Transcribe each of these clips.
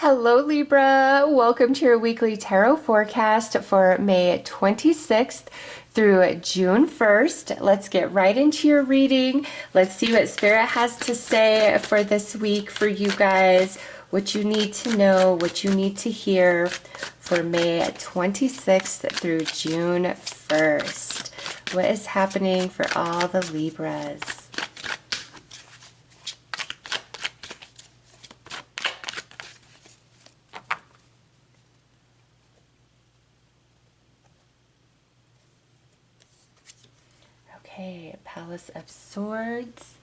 Hello, Libra. Welcome to your weekly tarot forecast for May 26th through June 1st. Let's get right into your reading. Let's see what Spirit has to say for this week for you guys, what you need to know, what you need to hear for May 26th through June 1st. What is happening for all the Libras? Okay, Palace of Swords,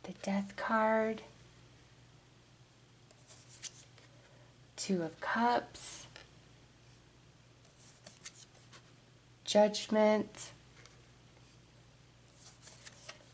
the Death card, Two of Cups, Judgment,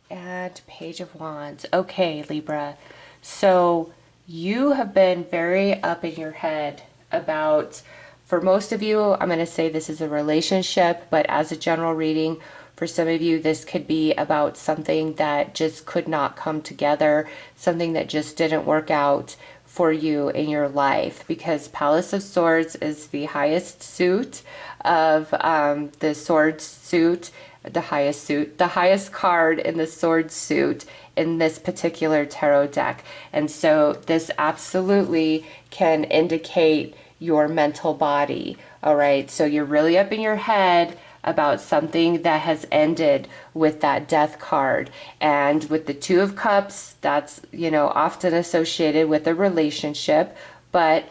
and Page of Wands. Okay, Libra, so you have been very up in your head about, for most of you, I'm going to say this is a relationship, but as a general reading, for some of you, this could be about something that just could not come together, something that just didn't work out for you in your life, because Palace of Swords is the highest suit of the sword suit, the highest card in the sword suit in this particular tarot deck. And so this absolutely can indicate your mental body. All right, so you're really up in your head about something that has ended with that Death card. And with the Two of Cups, that's, often associated with a relationship, but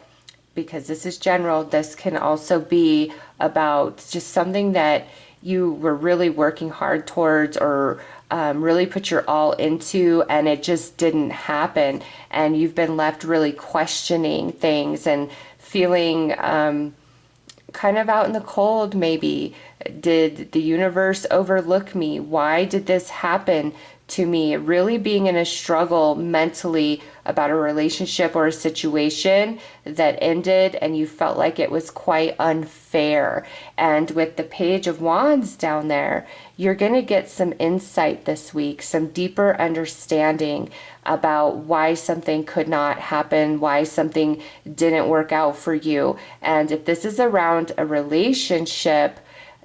because this is general, this can also be about just something that you were really working hard towards, or really put your all into, and it just didn't happen, and you've been left really questioning things and feeling kind of out in the cold. Maybe, did the universe overlook me? Why did this happen to me? Really being in a struggle mentally about a relationship or a situation that ended, and you felt like it was quite unfair. And with the Page of Wands down there, you're going to get some insight this week, some deeper understanding about why something could not happen, why something didn't work out for you. And if this is around a relationship,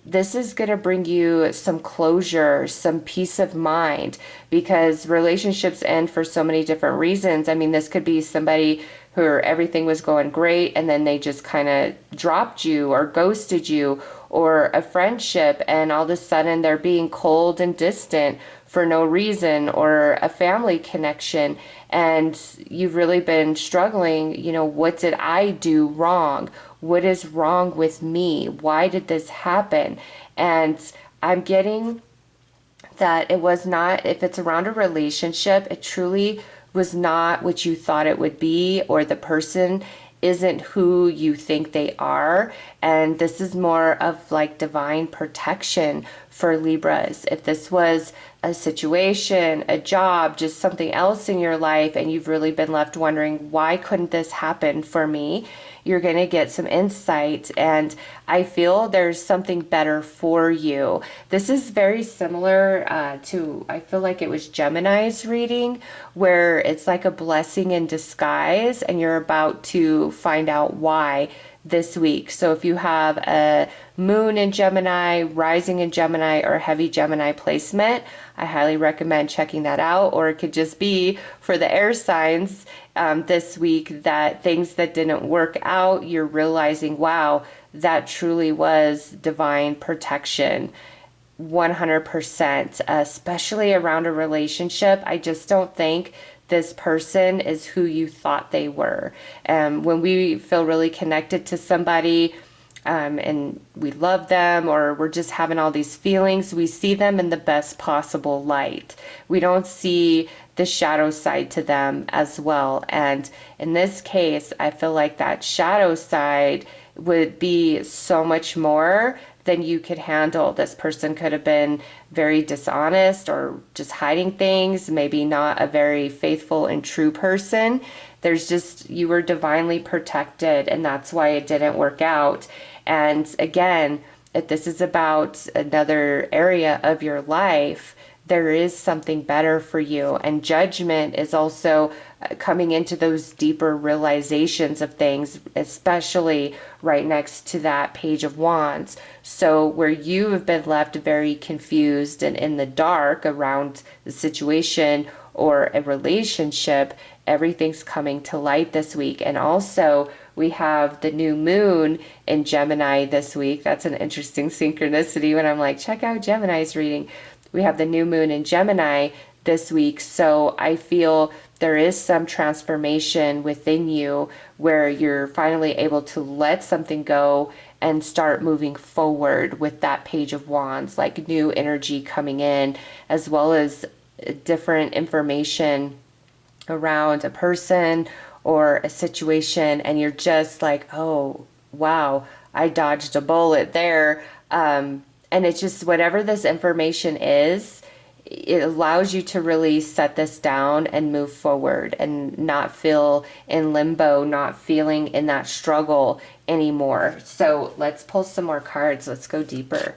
this is going to bring you some closure, some peace of mind, because relationships end for so many different reasons. I mean, this could be somebody who everything was going great and then they just kind of dropped you or ghosted you, or a friendship and all of a sudden they're being cold and distant for no reason, or a family connection and you've really been struggling. What did I do wrong? What is wrong with me? Why did this happen? And I'm getting that it was not, if it's around a relationship, it truly was not what you thought it would be, or the person isn't who you think they are. And this is more of like divine protection for Libras. If this was a situation, a job, just something else in your life, and you've really been left wondering, why couldn't this happen for me? You're going to get some insight, and I feel there's something better for you. This is very similar to, I feel like it was Gemini's reading, where it's like a blessing in disguise, and you're about to find out why this week. So if you have a moon in Gemini, rising in Gemini, or heavy Gemini placement, I highly recommend checking that out. Or it could just be for the air signs this week, that things that didn't work out, you're realizing, wow, that truly was divine protection. 100%, especially around a relationship. I just don't think this person is who you thought they were. When we feel really connected to somebody, and we love them, or we're just having all these feelings, we see them in the best possible light. We don't see the shadow side to them as well. And in this case, I feel like that shadow side would be so much more than you could handle. This person could have been very dishonest, or just hiding things, maybe not a very faithful and true person. There's just, you were divinely protected, and that's why it didn't work out. And again, if this is about another area of your life, there is something better for you. And Judgment is also coming into those deeper realizations of things, especially right next to that Page of Wands. So where you have been left very confused and in the dark around the situation or a relationship, everything's coming to light this week. And also we have the new moon in Gemini this week. That's an interesting synchronicity when I'm like, check out Gemini's reading. We have the new moon in Gemini this week. So I feel there is some transformation within you where you're finally able to let something go and start moving forward with that Page of Wands, like new energy coming in, as well as different information around a person or a situation, and you're just like, oh wow, I dodged a bullet there. And it's just whatever this information is, it allows you to really set this down and move forward and not feel in limbo, not feeling in that struggle anymore. So let's pull some more cards. Let's go deeper.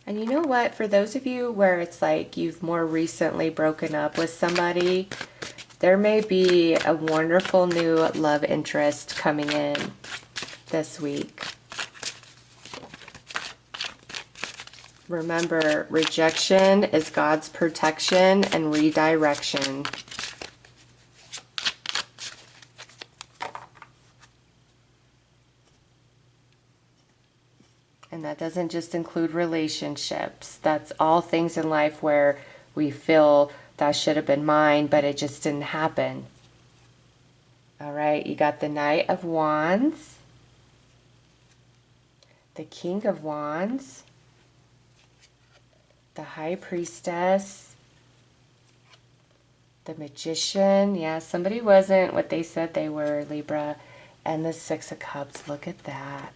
And you know what? For those of you where it's like you've more recently broken up with somebody, there may be a wonderful new love interest coming in this week. Remember, rejection is God's protection and redirection. And that doesn't just include relationships. That's all things in life where we feel that should have been mine, but it just didn't happen. All right, you got the Knight of Wands, the King of Wands, the High Priestess, the Magician. Yeah, somebody wasn't what they said they were, Libra. And the Six of Cups. Look at that.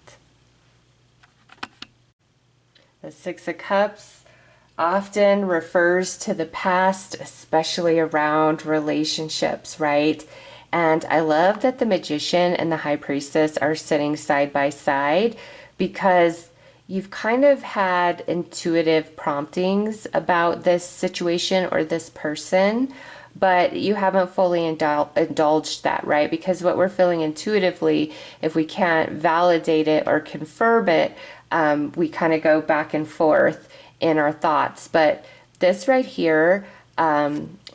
The Six of Cups often refers to the past, especially around relationships, right? And I love that the Magician and the High Priestess are sitting side by side, because you've kind of had intuitive promptings about this situation or this person, but you haven't fully indulged that, right? Because what we're feeling intuitively, if we can't validate it or confirm it, we kind of go back and forth in our thoughts. But this right here,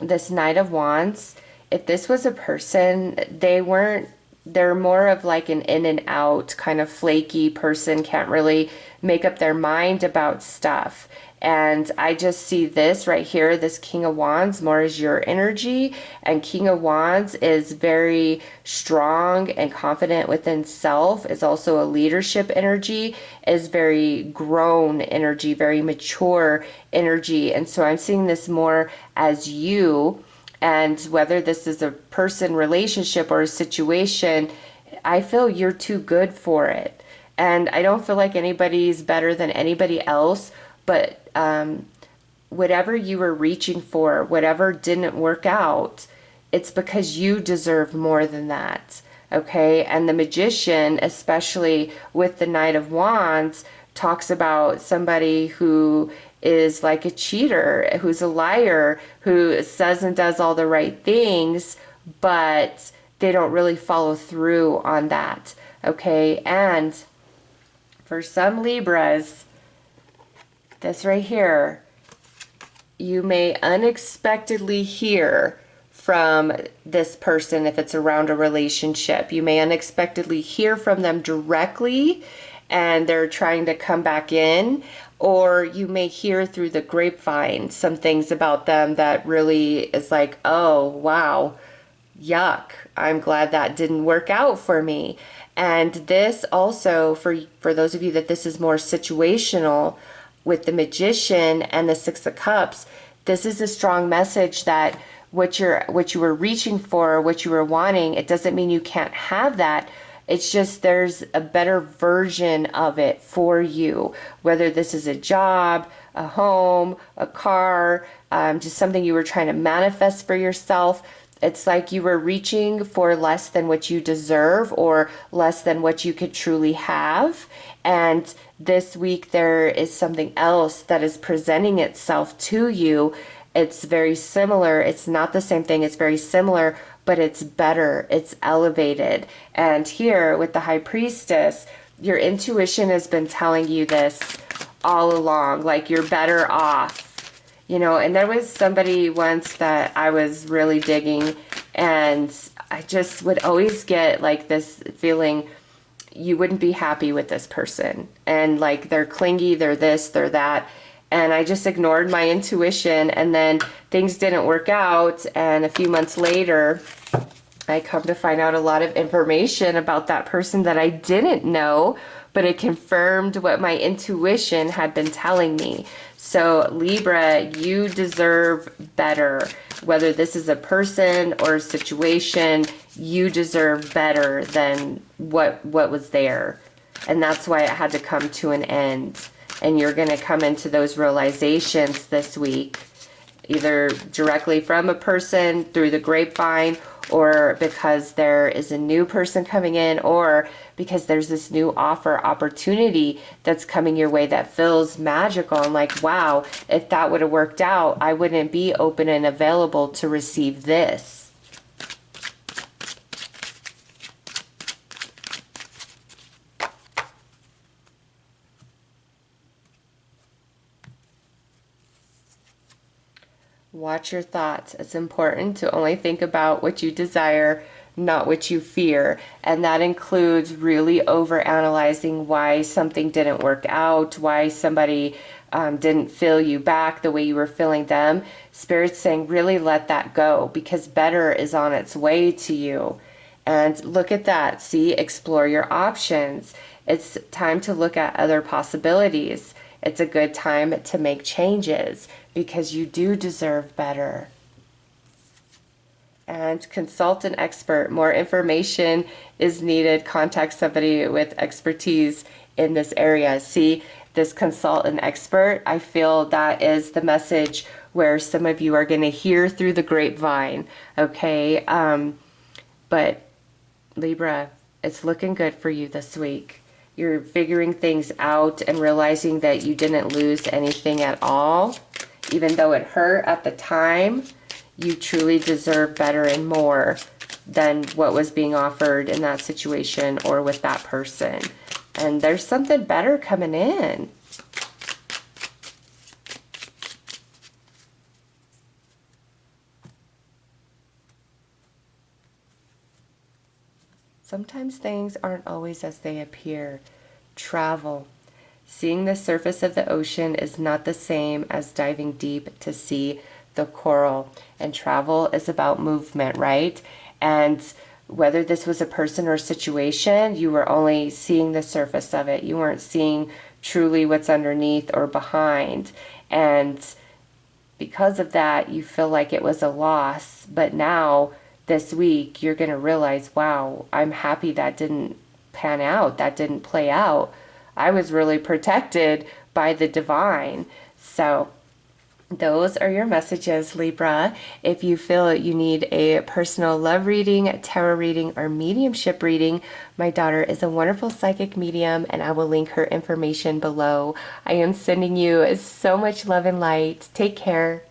this Knight of Wands, if this was a person, they're more of like an in and out kind of flaky person, can't really make up their mind about stuff. And I just see this right here, this King of Wands, more as your energy. And King of Wands is very strong and confident within self, is also a leadership energy, is very grown energy, very mature energy. And so I'm seeing this more as you. And whether this is a person, relationship, or a situation, I feel you're too good for it. And I don't feel like anybody's better than anybody else, but whatever you were reaching for, whatever didn't work out, it's because you deserve more than that, okay? And the Magician, especially with the Knight of Wands, talks about somebody who is like a cheater, who's a liar, who says and does all the right things, but they don't really follow through on that, okay? And for some Libras, this right here, you may unexpectedly hear from this person if it's around a relationship. You may unexpectedly hear from them directly and they're trying to come back in, or you may hear through the grapevine some things about them that really is like, oh, wow, yuck, I'm glad that didn't work out for me. And this also, for those of you that this is more situational, with the Magician and the Six of Cups, this is a strong message that what you were reaching for, what you were wanting, it doesn't mean you can't have that. It's just there's a better version of it for you, whether this is a job, a home, a car, just something you were trying to manifest for yourself. It's like you were reaching for less than what you deserve or less than what you could truly have. And this week there is something else that is presenting itself to you. It's very similar. It's not the same thing. It's very similar, but it's better. It's elevated. And here with the High Priestess, your intuition has been telling you this all along, like you're better off. You know, and there was somebody once that I was really digging, and I just would always get like this feeling you wouldn't be happy with this person. And like they're clingy, they're this, they're that. And I just ignored my intuition, and then things didn't work out. And a few months later, I come to find out a lot of information about that person that I didn't know, but it confirmed what my intuition had been telling me. So Libra, you deserve better. Whether this is a person or a situation, you deserve better than what was there. And that's why it had to come to an end. And you're going to come into those realizations this week, either directly from a person, through the grapevine, or because there is a new person coming in, or because there's this new offer opportunity that's coming your way that feels magical. And like, wow, if that would have worked out, I wouldn't be open and available to receive this. Watch your thoughts. It's important to only think about what you desire, not what you fear. And that includes really overanalyzing why something didn't work out, why somebody didn't fill you back the way you were filling them. Spirit's saying really let that go, because better is on its way to you. And look at that. See, explore your options. It's time to look at other possibilities. It's a good time to make changes because you do deserve better. And consult an expert. More information is needed. Contact somebody with expertise in this area. See, this consult an expert, I feel that is the message where some of you are going to hear through the grapevine. Okay, but Libra, it's looking good for you this week. You're figuring things out and realizing that you didn't lose anything at all. Even though it hurt at the time, you truly deserve better and more than what was being offered in that situation or with that person. And there's something better coming in. Sometimes things aren't always as they appear. Travel. Seeing the surface of the ocean is not the same as diving deep to see the coral. And travel is about movement, right? And whether this was a person or a situation, you were only seeing the surface of it. You weren't seeing truly what's underneath or behind. And because of that, you feel like it was a loss. But now, this week, you're going to realize, wow, I'm happy that didn't pan out, that didn't play out. I was really protected by the divine. So those are your messages, Libra. If you feel you need a personal love reading, tarot reading, or mediumship reading, my daughter is a wonderful psychic medium, and I will link her information below. I am sending you so much love and light. Take care.